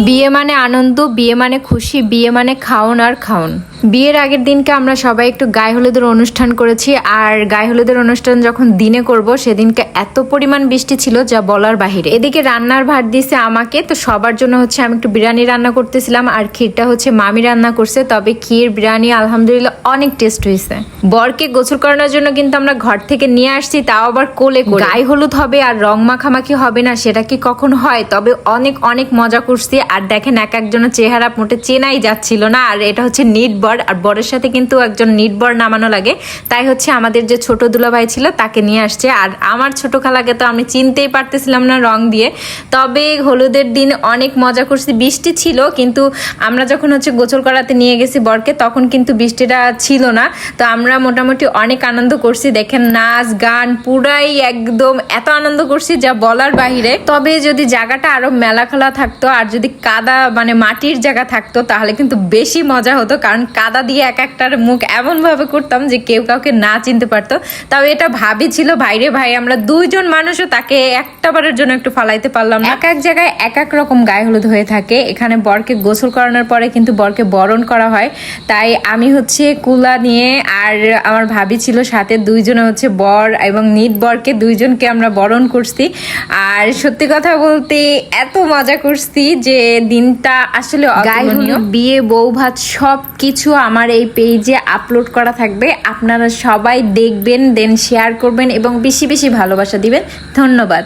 বিয়ে মানে আনন্দ, বিয়ে মানে খুশি, বিয়ে মানে খাওন আর খাওন। বিয়ের আগের দিনকে আমরা সবাই একটু গায়ে হলুদের অনুষ্ঠান করেছি, আর গায়ে হলুদের অনুষ্ঠান যখন দিনে করব সেদিনকে এত পরিমাণ বৃষ্টি ছিল যা বলার বাহিরে। এদিকে রান্নার ভার দিয়েছে আমাকে, তো সবার জন্য হচ্ছে আমি একটু বিরিয়ানি রান্না করতেছিলাম, আর ক্ষীরটা হচ্ছে মামি রান্না করছে। তবে ক্ষীর বিরিয়ানি আলহামদুলিল্লাহ অনেক টেস্ট হয়েছে। বরকে গোসল করানোর জন্য কিন্তু আমরা ঘর থেকে নিয়ে আসছি, তাও আবার কোলে করে। গায়ে হলুদ হবে আর রং মাখামাখি হবে না সেটা কি কখন হয়? তবে অনেক অনেক মজা করছি। আর দেখেন এক একজনের চেহারা মোটে চেনাই যাচ্ছিল না। আর এটা হচ্ছে নিট বর, আর বরের সাথে কিন্তু একজন নিট বর নামানো লাগে, তাই হচ্ছে আমাদের যে ছোট দুলাভাই ছিল তাকে নিয়ে আসছে। আর আমার ছোট খালাকে তো আমি চিনতেই পারতেছিলাম না রং দিয়ে। তবে হলুদের দিন অনেক মজা করছি। বৃষ্টি ছিল, কিন্তু আমরা যখন হচ্ছে গোসল করাতে নিয়ে গেছি বরকে তখন কিন্তু বৃষ্টিটা ছিল না। তো আমরা মোটামুটি অনেক আনন্দ করছি। দেখেন নাচ গান পুরাই একদম এত আনন্দ করছি যা বলার বাহিরে। তবে যদি জায়গাটা আরো মেলা খেলা থাকতো আর যদি কাদা মানে মাটির জায়গা থাকতো তাহলে কিন্তু বেশি মজা হতো, কারণ কাদা দিয়ে এক একটার মুখ এমন ভাবে করতাম যে কেউ কাউকে না চিনতে পারতো। তবে এটা ভাবি ছিল ভাইরে ভাই, আমরা দুইজন মানুষও তাকে একটা বারের জন্য একটু ফালাইতে পারলাম না। এক এক জায়গায় এক এক রকম গায়ে হলুদ হয়ে থাকে। এখানে বরকে গোসল করানোর পরে কিন্তু বরকে বরণ করা হয়, তাই আমি হচ্ছে কুলা নিয়ে আর আমার ভাবি ছিল সাথে, দুইজনে হচ্ছে বর এবং নিট বরকে দুইজনকে আমরা বরণ করছি। আর সত্যি কথা বলতে এত মজা করছি যে দিনটা আসলে গায়ে হলুদ, বিয়ে, বউ ভাত সব কিছু আমার এই পেজে আপলোড করা থাকবে। আপনারা সবাই দেখবেন, দেন শেয়ার করবেন এবং বেশি বেশি ভালোবাসা দিবেন। ধন্যবাদ।